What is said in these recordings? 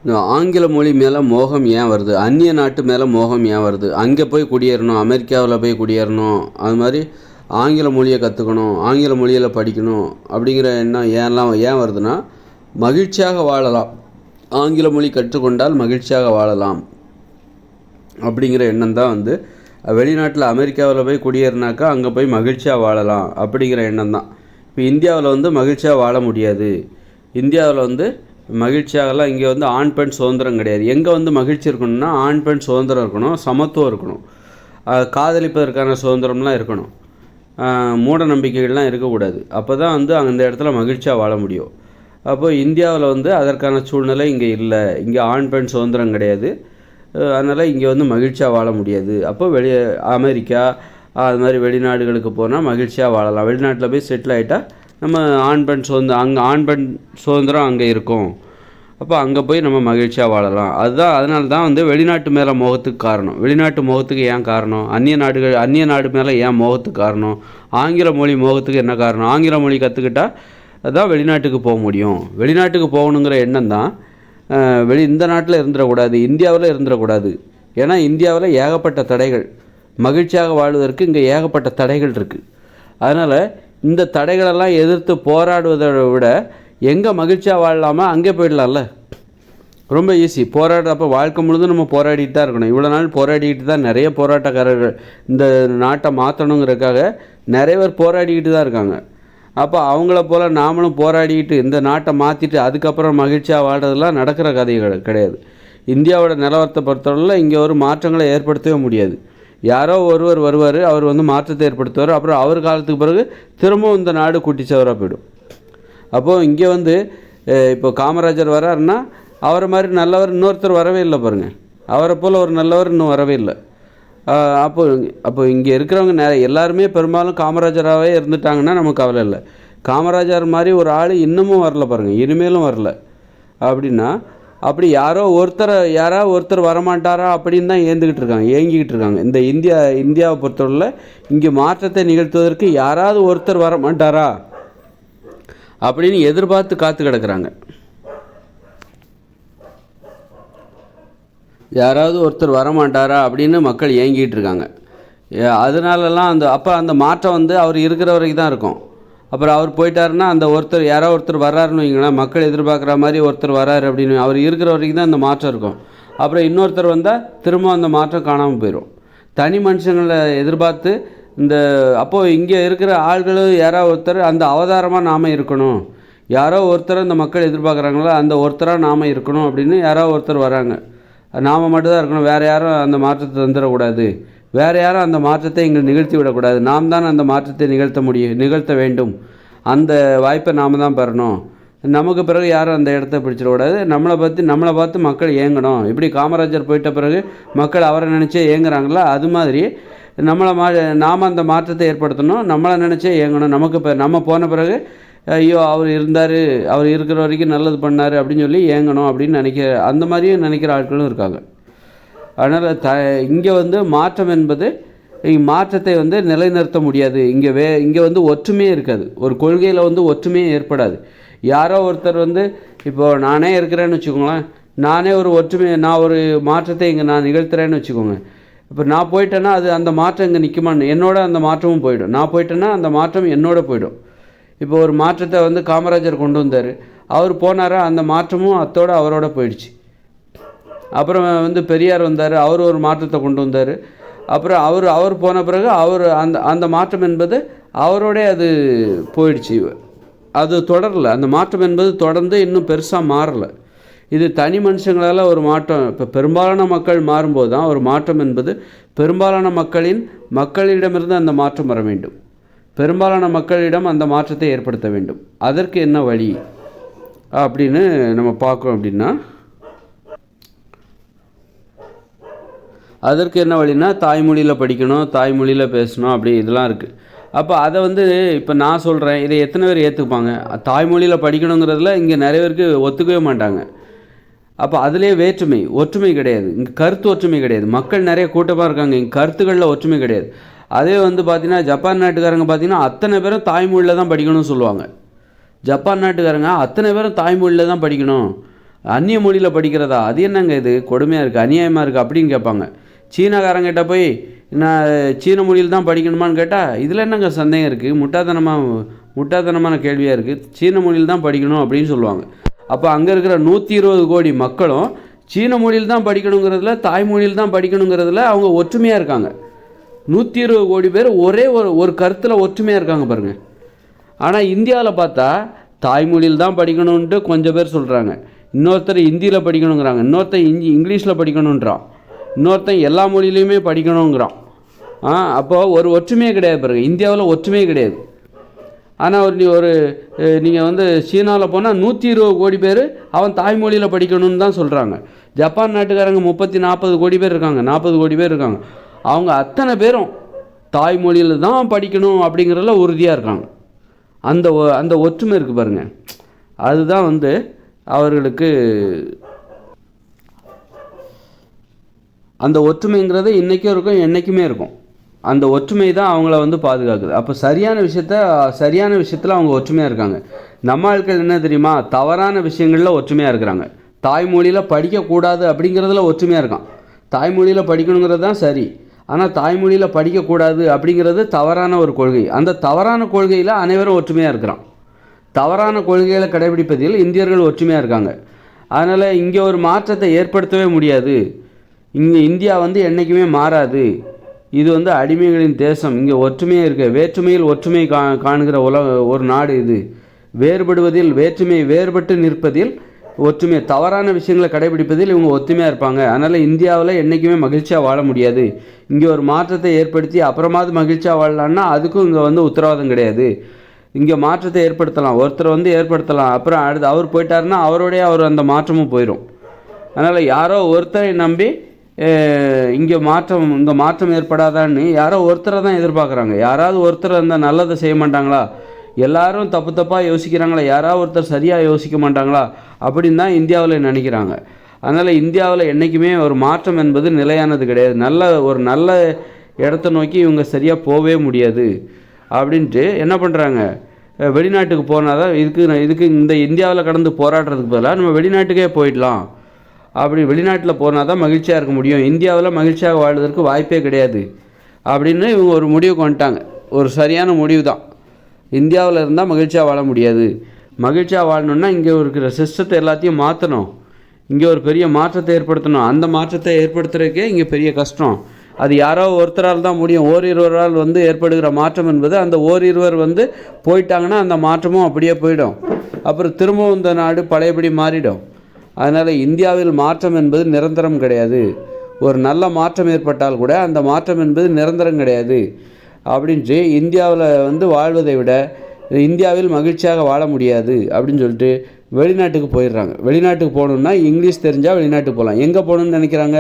இந்த ஆங்கில மொழி மேலே மோகம் ஏன் வருது? அந்நிய நாட்டு மேலே மோகம் ஏன் வருது? அங்கே போய் குடியேறணும், அமெரிக்காவில் போய் குடியேறணும், அது மாதிரி ஆங்கில மொழியை கற்றுக்கணும், ஆங்கில மொழியில் படிக்கணும் அப்படிங்கிற எண்ணம் ஏன் வருதுன்னா, மகிழ்ச்சியாக வாழலாம், ஆங்கில மொழி கற்றுக்கொண்டால் மகிழ்ச்சியாக வாழலாம் அப்படிங்கிற எண்ணம் தான் வந்து வெளிநாட்டில் அமெரிக்காவில் போய் குடியேறினாக்கா அங்கே போய் மகிழ்ச்சியாக வாழலாம் அப்படிங்கிற எண்ணம் தான். இப்போ இந்தியாவில் வந்து மகிழ்ச்சியாக வாழ முடியாது. இந்தியாவில் வந்து மகிழ்ச்சியாகலாம் இங்கே வந்து ஆண் பெண் சுதந்திரம் கிடையாது. எங்கே வந்து மகிழ்ச்சி இருக்கணும்னா ஆண் பெண் சுதந்திரம் இருக்கணும், சமத்துவம் இருக்கணும், காதலிப்பதற்கான சுதந்திரம்லாம் இருக்கணும், மூட நம்பிக்கைகள்லாம் இருக்கக்கூடாது. அப்போ தான் வந்து அந்த இடத்துல மகிழ்ச்சியாக வாழ முடியும். அப்போது இந்தியாவில் வந்து அதற்கான சூழ்நிலை இங்கே இல்லை. இங்கே ஆண் பெண் சுதந்திரம் கிடையாது. அதனால் இங்கே வந்து மகிழ்ச்சியாக வாழ முடியாது. அப்போ அமெரிக்கா அது மாதிரி வெளிநாடுகளுக்கு போனால் மகிழ்ச்சியாக வாழலாம். வெளிநாட்டில் போய் செட்டில் ஆகிட்டால் நம்ம ஆண் பெண் அங்கே ஆண் பெண் சுதந்திரம் அங்கே இருக்கும். அப்போ அங்கே போய் நம்ம மகிழ்ச்சியாக வாழலாம். அதனால தான் வந்து வெளிநாட்டு மேலே மோகத்துக்கு காரணம். வெளிநாட்டு மோகத்துக்கு ஏன் காரணம்? அந்நிய நாடு மேலே ஏன் மோகத்துக்கு காரணம்? ஆங்கில மொழி மோகத்துக்கு என்ன காரணம்? ஆங்கில மொழி கற்றுக்கிட்டால் அதுதான் வெளிநாட்டுக்கு போக முடியும். வெளிநாட்டுக்கு போகணுங்கிற எண்ணம் தான் இந்த நாட்டில் இருந்துடக்கூடாது, இந்தியாவில் இருந்துடக்கூடாது. ஏன்னா இந்தியாவில் ஏகப்பட்ட தடைகள், மகிழ்ச்சியாக வாழ்வதற்கு இங்கே ஏகப்பட்ட தடைகள் இருக்குது. அதனால் இந்த தடைகளெல்லாம் எதிர்த்து போராடுவதை விட எங்கே மகிழ்ச்சியாக வாழலாமா அங்கே போயிடலாம்ல. ரொம்ப ஈஸி. போராடுறப்போ வாழ்க்கை முழுதும் நம்ம போராடிட்டு தான் இருக்கணும். இவ்வளோ நாள் போராடிக்கிட்டு தான் நிறைய போராட்டக்காரர்கள் இந்த நாட்டை மாற்றணுங்கிறதுக்காக நிறைய பேர் போராடிக்கிட்டு தான் இருக்காங்க. அப்போ அவங்கள போல் நாமளும் போராடிக்கிட்டு இந்த நாட்டை மாற்றிட்டு அதுக்கப்புறம் மகிழ்ச்சியாக வாழ்கிறதுலாம் நடக்கிற கதைகள் கிடையாது. இந்தியாவோட நிலவரத்தை பொறுத்தவரையில் இங்கே ஒரு மாற்றங்களை ஏற்படுத்தவே முடியாது. யாரோ ஒருவர் வருவார், அவர் வந்து மாற்றத்தை ஏற்படுத்துவார். அப்புறம் அவர் காலத்துக்கு பிறகு திரும்பவும் இந்த நாடு குட்டிச்சவராக போயிடும். அப்போது இங்கே வந்து இப்போ காமராஜர் வராருன்னா அவரை மாதிரி நல்லவர் இன்னொருத்தர் வரவே இல்லை பாருங்கள். அவரை போல் ஒரு நல்லவர் இன்னும் வரவே இல்லை. அப்போ இங்கே இருக்கிறவங்க எல்லாருமே பெரும்பாலும் காமராஜராகவே இருந்துட்டாங்கன்னா நமக்கு கவலை இல்லை. காமராஜர் மாதிரி ஒரு ஆள் இன்னமும் வரல பாருங்கள், இனிமேலும் வரல. அப்படின்னா அப்படி யாராவது ஒருத்தர் வரமாட்டாரா அப்படின்னு தான் ஏங்கிக்கிட்டு இருக்காங்க. இந்த இந்தியாவை பொறுத்தவரையில் இங்கே மாற்றத்தை நிகழ்த்துவதற்கு யாராவது ஒருத்தர் வரமாட்டாரா அப்படின்னு எதிர்பார்த்து காத்து கிடக்குறாங்க. யாராவது ஒருத்தர் வரமாட்டாரா அப்படின்னு மக்கள் ஏங்கிட்டு இருக்காங்க. அதனாலலாம் அந்த மாற்றம் வந்து அவர் இருக்கிற வரைக்கும் தான் இருக்கும். அப்புறம் அவர் போயிட்டாருன்னா அந்த யாரோ ஒருத்தர் வர்றாருன்னு வைங்களேன், மக்கள் எதிர்பார்க்குற மாதிரி ஒருத்தர் வர்றாரு அப்படின்னு அவர் இருக்கிற வரைக்கும் தான் அந்த மாற்றம் இருக்கும். அப்புறம் இன்னொருத்தர் வந்தால் திரும்ப அந்த மாற்றம் காணாமல் போயிடும். தனி மனுஷங்களை எதிர்பார்த்து அப்போது இங்கே இருக்கிற ஆள்களும் யாரோ ஒருத்தர் அந்த அவதாரமாக நாம் இருக்கணும், யாரோ ஒருத்தர் அந்த மக்கள் எதிர்பார்க்குறாங்களோ அந்த ஒருத்தராக நாம் இருக்கணும் அப்படின்னு யாரோ ஒருத்தர் வராங்க. நாம் மட்டும்தான் இருக்கணும், வேறு யாரும் அந்த மாற்றத்தை தந்துடக்கூடாது, வேறு யாரும் அந்த மாற்றத்தை இங்கே நிகழ்த்தி விடக்கூடாது, நாம் தான் அந்த மாற்றத்தை நிகழ்த்த வேண்டும், அந்த வாய்ப்பை நாம் தான் பெறணும், நமக்கு பிறகு யாரும் அந்த இடத்த பிடிச்சிடக்கூடாது, நம்மளை பார்த்து மக்கள் ஏங்கணும். இப்படி காமராஜர் போயிட்ட பிறகு மக்கள் அவரை நினச்சே ஏங்குறாங்களா, அது மாதிரி நாம் அந்த மாற்றத்தை ஏற்படுத்தணும், நம்மளை நினச்சே ஏங்கணும். நம்ம போன பிறகு ஐயோ அவர் இருக்கிற வரைக்கும் நல்லது பண்ணார் அப்படின்னு சொல்லி ஏங்கணும் அப்படின்னு அந்த மாதிரியும் நினைக்கிற ஆட்களும் இருக்காங்க. அதனால் இங்கே வந்து மாற்றம் என்பது மாற்றத்தை வந்து நிலைநிறுத்த முடியாது. இங்கே வந்து ஒற்றுமையே இருக்காது, ஒரு கொள்கையில் வந்து ஒற்றுமையே ஏற்படாது. யாரோ ஒருத்தர் வந்து இப்போது நானே இருக்கிறேன்னு வச்சுக்கோங்களேன், நான் ஒரு மாற்றத்தை இங்கே நான் நிகழ்த்துறேன்னு வச்சுக்கோங்க. இப்போ நான் போயிட்டேன்னா அந்த மாற்றம் இங்கே நிற்குமான்னு என்னோட அந்த மாற்றமும் போயிடும். நான் போயிட்டேன்னா அந்த மாற்றம் என்னோட போயிடும். இப்போ ஒரு மாற்றத்தை வந்து காமராஜர் கொண்டு வந்தார், அவர் போனாரா அந்த மாற்றமும் அவரோட போயிடுச்சு. அப்புறம் வந்து பெரியார் வந்தார், அவர் ஒரு மாற்றத்தை கொண்டு வந்தார். அப்புறம் அவர் போன பிறகு அந்த மாற்றம் என்பது அவரோட அது போயிடுச்சு, அது தொடரலை. அந்த மாற்றம் என்பது தொடர்ந்து இன்னும் பெருசாக மாறலை. இது தனி மனுஷங்களால் ஒரு மாற்றம். இப்போ பெரும்பாலான மக்கள் மாறும்போது தான் ஒரு மாற்றம் என்பது பெரும்பாலான மக்களிடமிருந்து அந்த மாற்றம் வர வேண்டும். பெரும்பாலான மக்களிடம் அந்த மாற்றத்தை ஏற்படுத்த வேண்டும். அதற்கு என்ன வழி அப்படின்னு நம்ம பார்க்கணும். அப்படின்னா அதற்கு என்ன வழின்னா தாய்மொழியில் படிக்கணும், தாய்மொழியில் பேசணும், அப்படி இதெல்லாம் இருக்குது. அப்போ அதை வந்து இப்போ நான் சொல்கிறேன், இதை எத்தனை பேர் ஏற்றுப்பாங்க? தாய்மொழியில் படிக்கணுங்கிறதுல இங்கே நிறைய பேருக்கு ஒத்துக்கவே மாட்டாங்க. அப்போ அதிலே ஒற்றுமை கிடையாது. இங்கே கருத்து ஒற்றுமை கிடையாது. மக்கள் நிறைய கூட்டமாக இருக்காங்க, இங்கே கருத்துக்களில் ஒற்றுமை கிடையாது. அதே வந்து பார்த்திங்கன்னா ஜப்பான் நாட்டுக்காரங்க பார்த்திங்கன்னா அத்தனை பேரும் தாய்மொழியில் தான் படிக்கணும்னு சொல்லுவாங்க. ஜப்பான் நாட்டுக்காரங்க அத்தனை பேரும் தாய்மொழியில் தான் படிக்கணும், அந்நிய மொழியில் படிக்கிறதா? அது என்னங்க இது கொடுமையாக இருக்குது, அநியாயமாக இருக்குது அப்படின்னு கேட்பாங்க. சீனக்காரங்கிட்ட போய் நான் சீன மொழியில் தான் படிக்கணுமான்னு கேட்டால் இதில் என்னங்க சந்தேகம் இருக்குது? முட்டாள்தனமான கேள்வியாக இருக்குது. சீன மொழியில் தான் படிக்கணும் அப்படின்னு சொல்லுவாங்க. அப்போ அங்கே இருக்கிற 120 கோடி மக்களும் சீன மொழியில் தான் படிக்கணுங்கிறதுல, தாய்மொழியில் தான் படிக்கணுங்கிறதுல அவங்க ஒற்றுமையாக இருக்காங்க. 120 கோடி பேர் ஒரே ஒரு கருத்தில் ஒற்றுமையாக இருக்காங்க பாருங்கள். ஆனால் இந்தியாவில் பார்த்தா தாய்மொழியில் தான் படிக்கணுன்ட்டு கொஞ்சம் பேர் சொல்கிறாங்க, இன்னொருத்தர் ஹிந்தியில் படிக்கணுங்கிறாங்க, இன்னொருத்தர் இங்கிலீஷில் படிக்கணுன்றான், இன்னொருத்தன் எல்லா மொழியிலையுமே படிக்கணுங்கிறான். அப்போது ஒரு ஒற்றுமையே கிடையாது பாருங்கள். இந்தியாவில் ஒற்றுமையே கிடையாது. ஆனால் நீங்கள் வந்து சீனாவில் போனால் 120 கோடி பேர் அவன் தாய்மொழியில் படிக்கணும்னு தான் சொல்கிறாங்க. ஜப்பான் நாட்டுக்காரங்க 30-40 கோடி பேர் இருக்காங்க, 40 கோடி பேர் இருக்காங்க. அவங்க அத்தனை பேரும் தாய்மொழியில் தான் படிக்கணும் அப்படிங்கிறதுல உறுதியாக இருக்காங்க. அந்த ஒற்றுமை இருக்குது பாருங்கள். அதுதான் வந்து அவர்களுக்கு அந்த ஒற்றுமைங்கிறது இன்றைக்கும் இருக்கும், என்றைக்குமே இருக்கும். அந்த ஒற்றுமை தான் அவங்கள வந்து பாதுகாக்குது. அப்போ சரியான விஷயத்தில் அவங்க ஒற்றுமையாக இருக்காங்க. நம்ம ஆட்கள் என்ன தெரியுமா, தவறான விஷயங்களில் ஒற்றுமையாக இருக்கிறாங்க. தாய்மொழியில் படிக்கக்கூடாது அப்படிங்கிறதுல ஒற்றுமையாக இருக்கான். தாய்மொழியில் படிக்கணுங்கிறது தான் சரி, ஆனால் தாய்மொழியில் படிக்கக்கூடாது அப்படிங்கிறது தவறான ஒரு கொள்கை. அந்த தவறான கொள்கையில் அனைவரும் ஒற்றுமையாக இருக்கிறான். தவறான கொள்கைகளை கடைபிடிப்பதில் இந்தியர்கள் ஒற்றுமையாக இருக்காங்க. அதனால் இங்கே ஒரு மாற்றத்தை ஏற்படுத்தவே முடியாது. இங்கே இந்தியா வந்து என்றைக்குமே மாறாது. இது வந்து அடிமைகளின் தேசம். இங்கே ஒற்றுமையாக இருக்க, வேற்றுமையில் ஒற்றுமை காணுகிற ஒரு நாடு இது. வேறுபடுவதில் வேற்றுமை, வேறுபட்டு நிற்பதில் ஒற்றுமை, தவறான விஷயங்களை கடைபிடிப்பதில் இவங்க ஒற்றுமையாக இருப்பாங்க. அதனால் இந்தியாவில் என்றைக்குமே மகிழ்ச்சியாக வாழ முடியாது. இங்கே ஒரு மாற்றத்தை ஏற்படுத்தி அப்புறமாவது மகிழ்ச்சியாக வாழலான்னா அதுக்கும் இங்கே வந்து உத்தரவாதம் கிடையாது. இங்கே மாற்றத்தை ஏற்படுத்தலாம், ஒருத்தர் வந்து ஏற்படுத்தலாம், அப்புறம் அவர் போயிட்டாருன்னா அவர் அந்த மாற்றமும் போயிடும். அதனால் யாரோ ஒருத்தரை நம்பி இங்கே மாற்றம் ஏற்படாதான்னு யாரோ ஒருத்தரை தான் எதிர்பார்க்குறாங்க. யாராவது ஒருத்தர் அந்த நல்லதை செய்ய மாட்டாங்களா? எல்லாரும் தப்பாக யோசிக்கிறாங்களா? யாராவது ஒருத்தர் சரியாக யோசிக்க மாட்டாங்களா அப்படின்னு தான் இந்தியாவில் நினைக்கிறாங்க. அதனால் இந்தியாவில் என்றைக்குமே ஒரு மாற்றம் என்பது நிலையானது கிடையாது. நல்ல இடத்த நோக்கி இவங்க சரியாக போகவே முடியாது. அப்படின்ட்டு என்ன பண்ணுறாங்க, வெளிநாட்டுக்கு போனால் தான் இதுக்கு இந்த இந்தியாவில் கடந்து போராடுறதுக்கு பதிலாக நம்ம வெளிநாட்டுக்கே போயிடலாம், அப்படி வெளிநாட்டில் போனால் தான் மகிழ்ச்சியாக இருக்க முடியும், இந்தியாவில் மகிழ்ச்சியாக வாழ்வதற்கு வாய்ப்பே கிடையாது அப்படின்னு இவங்க ஒரு முடிவுக்கு வந்துட்டாங்க. ஒரு சரியான முடிவு தான். இந்தியாவில் இருந்தால் மகிழ்ச்சியாக வாழ முடியாது. மகிழ்ச்சியாக வாழணுன்னா இங்கே இருக்கிற சிஸ்டத்தை எல்லாத்தையும் மாற்றணும், இங்கே ஒரு பெரிய மாற்றத்தை ஏற்படுத்தணும். அந்த மாற்றத்தை ஏற்படுத்துறதுக்கே இங்கே பெரிய கஷ்டம். அது யாரோ ஒருத்தரால் தான் முடியும். ஓரிருவரால் வந்து ஏற்படுகிற மாற்றம் என்பது, அந்த ஓரிருவர் வந்து போயிட்டாங்கன்னா அந்த மாற்றமும் அப்படியே போயிடும். அப்புறம் திரும்பவும் இந்த நாடு பழையபடி மாறிடும். அதனால் இந்தியாவில் மாற்றம் என்பது நிரந்தரம் கிடையாது. ஒரு நல்ல மாற்றம் ஏற்பட்டால் கூட அந்த மாற்றம் என்பது நிரந்தரம் கிடையாது. அப்படின்ட்டு இந்தியாவில் வந்து வாழ்வதை விட இந்தியாவில் மகிழ்ச்சியாக வாழ முடியாது அப்படின்னு சொல்லிட்டு வெளிநாட்டுக்கு போயிடுறாங்க. வெளிநாட்டுக்கு போகணுன்னா இங்கிலீஷ் தெரிஞ்சால் வெளிநாட்டுக்கு போகலாம். எங்கே போகணுன்னு நினைக்கிறாங்க?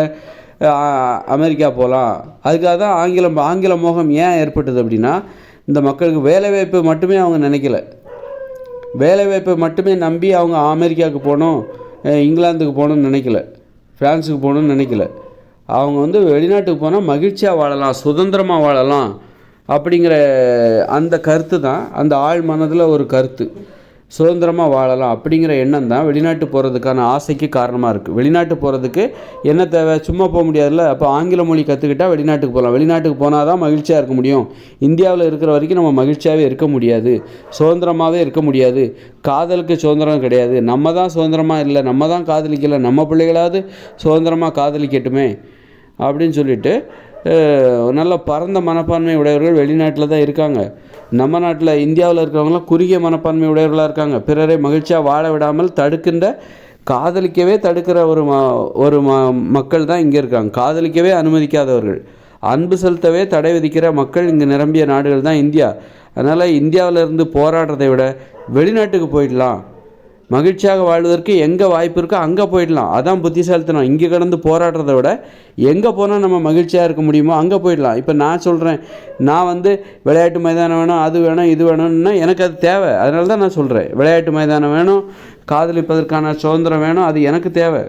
அமெரிக்கா போகலாம். அதுக்காக தான் ஆங்கில மோகம் ஏன் ஏற்பட்டது அப்படின்னா, இந்த மக்களுக்கு வேலைவாய்ப்பு மட்டுமே அவங்க நினைக்கல. வேலைவாய்ப்பை மட்டுமே நம்பி அவங்க அமெரிக்காவுக்கு போகணும், இங்கிலாந்துக்கு போகணுன்னு நினைக்கல, ஃப்ரான்ஸுக்கு போகணுன்னு நினைக்கல. அவங்க வந்து வெளிநாட்டுக்கு போனால் மகிழ்ச்சியாக வாழலாம், சுதந்திரமாக வாழலாம் அப்படிங்கிற அந்த கருத்து தான் அந்த ஆழ் மனதில் ஒரு கருத்து. சுதந்திரமாக வாழலாம் அப்படிங்கிற எண்ணம் தான் வெளிநாட்டு போகிறதுக்கான ஆசைக்கு காரணமாக இருக்குது. வெளிநாட்டு போகிறதுக்கு என்ன தேவை? சும்மா போக முடியாதுல்ல. அப்போ ஆங்கில மொழி கற்றுக்கிட்டால் வெளிநாட்டுக்கு போகலாம். வெளிநாட்டுக்கு போனால் தான் மகிழ்ச்சியாக இருக்க முடியும். இந்தியாவில் இருக்கிற வரைக்கும் நம்ம மகிழ்ச்சியாகவே இருக்க முடியாது, சுதந்திரமாகவே இருக்க முடியாது. காதலுக்கு சுதந்திரம் கிடையாது. நம்ம தான் சுதந்திரமாக இல்லை, நம்ம தான் காதலிக்கலை, நம்ம பிள்ளைகளாவது சுதந்திரமாக காதலிக்கட்டுமே அப்படின்னு சொல்லிட்டு நல்ல பரந்த மனப்பான்மை உடையவர்கள் வெளிநாட்டில் தான் இருக்காங்க. நம்ம நாட்டில் இந்தியாவில் இருக்கிறவங்களாம் குறுகிய மனப்பான்மை உடையவர்களாக இருக்காங்க. பிறரை மகிழ்ச்சியாக வாழ விடாமல் காதலிக்கவே தடுக்கிற ஒரு மக்கள் தான் இங்கே இருக்காங்க. காதலிக்கவே அனுமதிக்காதவர்கள், அன்பு செலுத்தவே தடை விதிக்கிற மக்கள் இங்கே நிரம்பிய நாடுகள் தான் இந்தியா. அதனால் இந்தியாவில் இருந்து போராடுறதை விட வெளிநாட்டுக்கு போயிடலாம், மகிழ்ச்சியாக வாழ்வதற்கு எங்கே வாய்ப்பு இருக்கோ அங்கே போயிடலாம். அதான் புத்திசாலித்தனம். இங்கே கடந்து போராடுறத விட எங்கே போனால் நம்ம மகிழ்ச்சியாக இருக்க முடியுமோ அங்கே போயிடலாம். இப்போ நான் சொல்கிறேன், நான் வந்து விளையாட்டு மைதானம் வேணும், அது வேணும், இது வேணும்னா எனக்கு அது தேவை. அதனால தான் நான் சொல்கிறேன், விளையாட்டு மைதானம் வேணும், காதலிப்பதற்கான சுதந்திரம் வேணும், அது எனக்கு தேவை.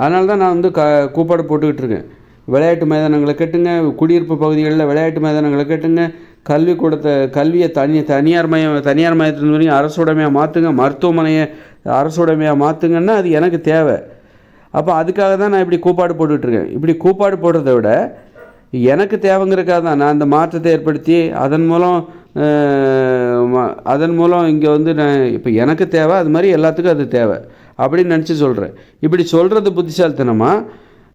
அதனால தான் நான் வந்து கூப்பாடு போட்டுக்கிட்டு இருக்கேன். விளையாட்டு மைதானங்களை கட்டுங்க, குடியிருப்பு பகுதிகளில் விளையாட்டு மைதானங்களை கட்டுங்க, கல்வியை தனியார் மையத்தின் வரைக்கும் அரசுடைமையாக மாற்றுங்க, மருத்துவமனையை அரசுடைமையாக மாற்றுங்கன்னா அது எனக்கு தேவை. அப்போ அதுக்காக தான் நான் இப்படி கூப்பாடு போட்டுட்ருக்கேன். இப்படி கூப்பாடு போடுறத விட எனக்கு தேவைங்கிறக்காக தான் நான் இந்த மாற்றத்தை ஏற்படுத்தி அதன் மூலம் இங்கே வந்து நான் இப்போ எனக்கு தேவை, அது மாதிரி எல்லாத்துக்கும் அது தேவை அப்படின்னு நினச்சி சொல்கிறேன். இப்படி சொல்கிறது புத்திசாலித்தனமா?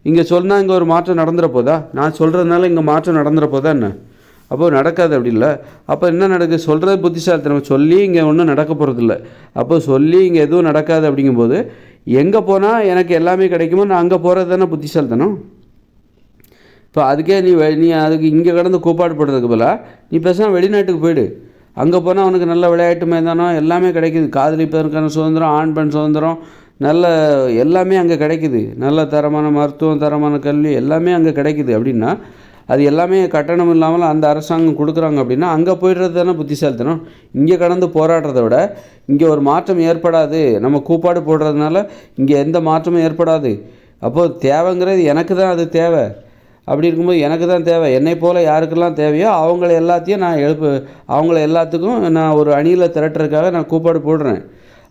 இங்கே சொன்னால் இங்கே ஒரு மாற்றம் நடந்துட போதா? நான் சொல்கிறதுனால இங்கே மாற்றம் நடந்துட போதா என்ன? அப்போது நடக்காது, அப்படி இல்லை. அப்போ என்ன நடக்குது? சொல்கிறது புத்திசாலித்தனம். சொல்லி இங்கே ஒன்றும் நடக்க போகிறதில்ல. அப்போ சொல்லி இங்கே எதுவும் நடக்காது. அப்படிங்கும்போது எங்கே போனால் எனக்கு எல்லாமே கிடைக்குமோ நான் அங்கே போகிறது தானே புத்திசாலித்தனம். இப்போ அதுக்கே நீ அதுக்கு இங்கே கடந்து கூப்பாடு போடுறதுக்கு பதிலாக நீ பேசாமல் வெளிநாட்டுக்கு போயிடு. அங்கே போனால் அவனுக்கு நல்ல விளையாட்டு மைதானம் எல்லாமே கிடைக்குது. காதலிப்பதற்கான சுதந்திரம், ஆண் பெண் சுதந்திரம், நல்ல எல்லாமே அங்கே கிடைக்குது. நல்ல தரமான மருத்துவம், தரமான கல்வி எல்லாமே அங்கே கிடைக்குது. அப்படின்னா அது எல்லாமே கட்டணம் இல்லாமல் அந்த அரசாங்கம் கொடுக்குறாங்க. அப்படின்னா அங்கே போய்டுறது தானே புத்திசாலித்தனம். இங்கே கடந்து போராடுறத விட இங்கே ஒரு மாற்றம் ஏற்படாது, நம்ம கூப்பாடு போடுறதுனால இங்கே எந்த மாற்றமும் ஏற்படாது. அப்போது தேவைங்கிறது எனக்கு தான் அது தேவை. அப்படி இருக்கும்போது எனக்கு தான் தேவை. என்னை போல் யாருக்கெல்லாம் தேவையோ அவங்கள எல்லாத்தையும் நான் அவங்கள எல்லாத்துக்கும் நான் ஒரு அணியில் திரட்டுறதுக்காக நான் கூப்பாடு போடுறேன்.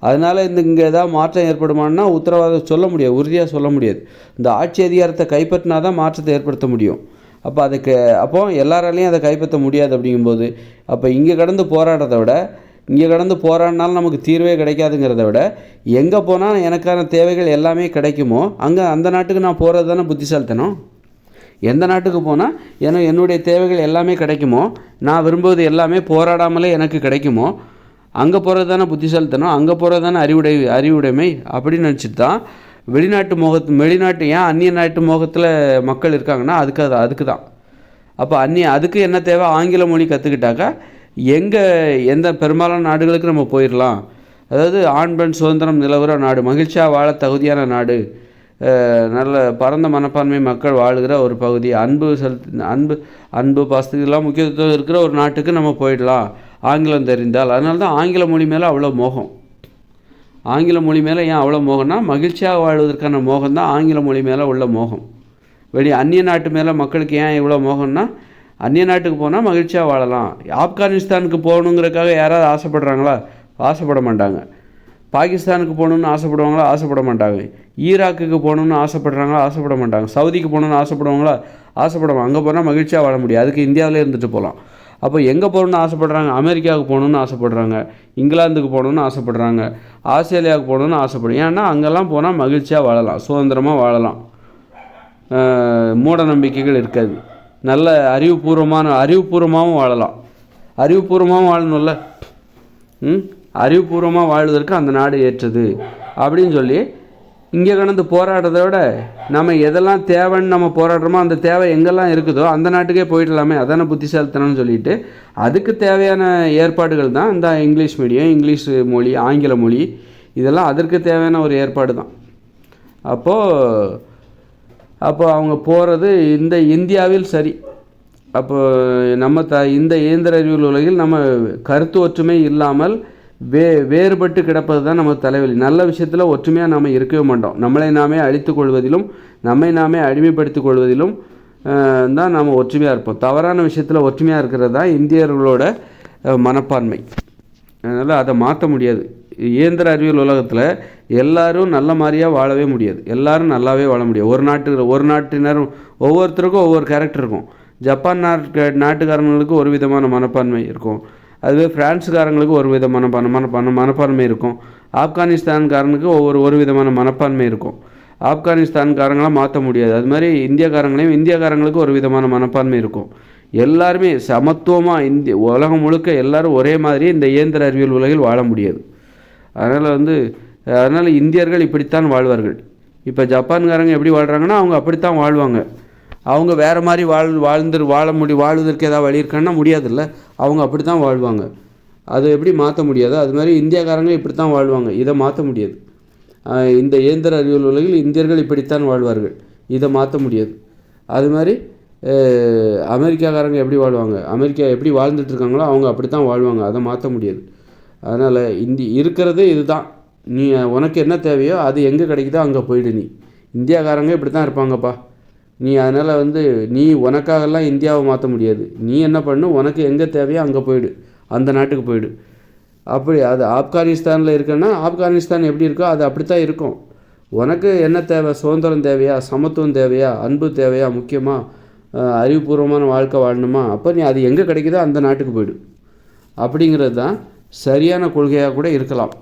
அதனால் இங்கே ஏதாவது மாற்றம் ஏற்படுமான்னா உத்தரவாதம் சொல்ல முடியாது, உறுதியாக சொல்ல முடியாது. இந்த ஆட்சி அதிகாரத்தை கைப்பற்றினா தான் மாற்றத்தை ஏற்படுத்த முடியும். அப்போ எல்லாராலையும் அதை கைப்பற்ற முடியாது. அப்படிங்கும்போது அப்போ இங்கே கடந்து போராடுறத விட இங்கே கடந்து போராடினாலும் நமக்கு தீர்வே கிடைக்காதுங்கிறத விட எங்கே போனால் எனக்கான தேவைகள் எல்லாமே கிடைக்குமோ அந்த நாட்டுக்கு நான் போகிறது தானே புத்திசாலித்தனம். எந்த நாட்டுக்கு போனால் என்னுடைய தேவைகள் எல்லாமே கிடைக்குமோ, நான் விரும்புவது எல்லாமே போராடாமலே எனக்கு கிடைக்குமோ அங்கே போகிறது தானே புத்திசாலித்தனம். அங்கே போகிறது தானே அறிவுடைமை. அப்படின்னு நினச்சிட்டு தான் வெளிநாட்டு ஏன் அந்நிய நாட்டு மோகத்தில் மக்கள் இருக்காங்கன்னா அதுக்கு தான். அப்போ அதுக்கு என்ன தேவை? ஆங்கில மொழி கற்றுக்கிட்டாக்கா எந்த பெரும்பாலான நாடுகளுக்கு நம்ம போயிடலாம். அதாவது ஆண் பெண் சுதந்திரம் நிலவுற நாடு, மகிழ்ச்சியாக வாழ தகுதியான நாடு, நல்ல பரந்த மனப்பான்மை மக்கள் வாழுகிற ஒரு பகுதி, அன்பு பாசத்துக்கெல்லாம் முக்கியத்துவம் இருக்கிற ஒரு நாட்டுக்கு நம்ம போயிடலாம் ஆங்கிலம் தெரிந்தால். அதனால தான் ஆங்கில மொழி மேலே அவ்வளோ மோகம். ஆங்கில மொழி மேலே ஏன் அவ்வளோ மோகம்னா மகிழ்ச்சியாக வாழ்வதற்கான மோகம் தான் ஆங்கில மொழி மேலே உள்ள மோகம். அந்நிய நாட்டு மேலே மக்களுக்கு ஏன் இவ்வளோ மோகம்னா அந்நிய நாட்டுக்கு போனால் மகிழ்ச்சியாக வாழலாம். ஆப்கானிஸ்தானுக்கு போகணுங்கிறதுக்காக யாராவது ஆசைப்படுறாங்களா? ஆசைப்பட மாட்டாங்க. பாகிஸ்தானுக்கு போகணுன்னு ஆசைப்படுவாங்களா? ஆசைப்பட மாட்டாங்க. ஈராக்குக்கு போகணுன்னு ஆசைப்படுறாங்களா? ஆசைப்பட மாட்டாங்க. சவுதிக்கு போகணுன்னு ஆசைப்படுவாங்களா? ஆசைப்படுவாங்க. அங்கே போனால் மகிழ்ச்சியாக வாழ முடியாது, அதுக்கு இந்தியாவிலே இருந்துட்டு போகலாம். அப்போ எங்கே போகணுன்னு ஆசைப்படுறாங்க? அமெரிக்காவுக்கு போகணுன்னு ஆசைப்படுறாங்க, இங்கிலாந்துக்கு போகணுன்னு ஆசைப்படுறாங்க, ஆஸ்திரேலியாவுக்கு போகணுன்னு ஆசைப்படுறாங்க. ஏன்னா அங்கெல்லாம் போனால் மகிழ்ச்சியாக வாழலாம், சுதந்திரமாக வாழலாம், மூட நம்பிக்கைகள் இருக்காது, நல்ல அறிவுபூர்வமாகவும் வாழலாம். அறிவுபூர்வமாகவும் வாழணும்ல. அறிவுபூர்வமாக வாழ்வதற்கு அந்த நாடு ஏற்றது அப்படின்னு சொல்லி இங்கே கடந்து போராடுறத விட நம்ம எதெல்லாம் தேவைன்னு நம்ம போராடுறோமோ அந்த தேவை எங்கெல்லாம் இருக்குதோ அந்த நாட்டுக்கே போயிடலாமே, அதான புத்திசாலித்தனம்னு சொல்லிட்டு அதுக்கு தேவையான ஏற்பாடுகள் தான் இந்த இங்கிலீஷ் மீடியம், இங்கிலீஷ் மொழி, ஆங்கில மொழி, இதெல்லாம் அதற்கு தேவையான ஒரு ஏற்பாடு தான். அப்போது அவங்க போகிறது இந்த இந்தியாவில் சரி. அப்போ நம்ம இந்த இயந்திர அறிவியல் உலகில் நம்ம கருத்து ஒற்றுமை இல்லாமல் வேறுபட்டு கிடப்பது தான் நம்ம தலைவலி. நல்ல விஷயத்தில் ஒற்றுமையாக நாம் இருக்கவே மாட்டோம். நம்மளை நாமே அழித்து கொள்வதிலும் நம்மை நாமே அடிமைப்படுத்திக் கொள்வதிலும் தான் நாம் ஒற்றுமையாக இருப்போம். தவறான விஷயத்தில் ஒற்றுமையாக இருக்கிறது தான் இந்தியர்களோட மனப்பான்மை. அதனால் அதை மாற்ற முடியாது. இயந்திர அறிவியல் உலகத்தில் எல்லாரும் நல்ல மாதிரியாக வாழவே முடியாது, எல்லாரும் நல்லாவே வாழ முடியாது. ஒரு நாட்டினரும் ஒவ்வொருத்தருக்கும் ஒவ்வொரு கேரக்டர் இருக்கும். ஜப்பான் நாட்டுக்காரங்களுக்கு ஒரு விதமான மனப்பான்மை இருக்கும், அதுவே பிரான்ஸுக்காரங்களுக்கு ஒரு விதமான மனப்பான்மை இருக்கும், ஆப்கானிஸ்தான்காரனுக்கு ஒரு விதமான மனப்பான்மை இருக்கும். ஆப்கானிஸ்தான்காரங்களாம் மாற்ற முடியாது. அது மாதிரி இந்தியாக்காரங்களுக்கு ஒரு விதமான மனப்பான்மை இருக்கும். எல்லாருமே சமத்துவமாக உலகம் முழுக்க எல்லாரும் ஒரே மாதிரி இந்த இயந்திர அறிவியல் உலகில் வாழ முடியாது. அதனால் இந்தியர்கள் இப்படித்தான் வாழ்வார்கள். இப்போ ஜப்பான்காரங்க எப்படி வாழ்கிறாங்கன்னா அவங்க அப்படித்தான் வாழ்வாங்க. அவங்க வேறு மாதிரி வாழ்வதற்கு ஏதாவது வழி இருக்கான்னா முடியாதுல்ல, அவங்க அப்படி தான் வாழ்வாங்க. அதை எப்படி மாற்ற முடியாது? அது மாதிரி இந்தியாக்காரங்க இப்படி தான் வாழ்வாங்க, இதை மாற்ற முடியாது. இந்த இயந்திர அறிவியல் உலகில் இந்தியர்கள் இப்படித்தான் வாழ்வார்கள், இதை மாற்ற முடியாது. அது மாதிரி அமெரிக்காக்காரங்க எப்படி வாழ்வாங்க, அமெரிக்கா எப்படி வாழ்ந்துட்டுருக்காங்களோ அவங்க அப்படி தான் வாழ்வாங்க, அதை மாற்ற முடியாது. அதனால் இருக்கிறது இதுதான். நீ உனக்கு என்ன தேவையோ அது எங்கே கிடைக்குதோ அங்கே போயிடு. இந்தியாக்காரங்க இப்படி தான் இருப்பாங்கப்பா. அதனால் நீ உனக்காகலாம் இந்தியாவை மாற்ற முடியாது. நீ என்ன பண்ணு, உனக்கு எங்கே தேவையோ அங்கே போயிடு, அந்த நாட்டுக்கு போயிடு. அப்படி அது ஆப்கானிஸ்தானில் இருக்குன்னா ஆப்கானிஸ்தான் எப்படி இருக்கோ அது அப்படி தான் இருக்கும். உனக்கு என்ன தேவை? சுதந்திரம் தேவையா? சமத்துவம் தேவையா? அன்பு தேவையா? முக்கியமாக அறிவுபூர்வமான வாழ்க்கை வாழணுமா? அப்போ நீ அது எங்கே கிடைக்குதோ அந்த நாட்டுக்கு போய்டு. அப்படிங்கிறது தான் சரியான கொள்கையாக கூட இருக்கலாம்.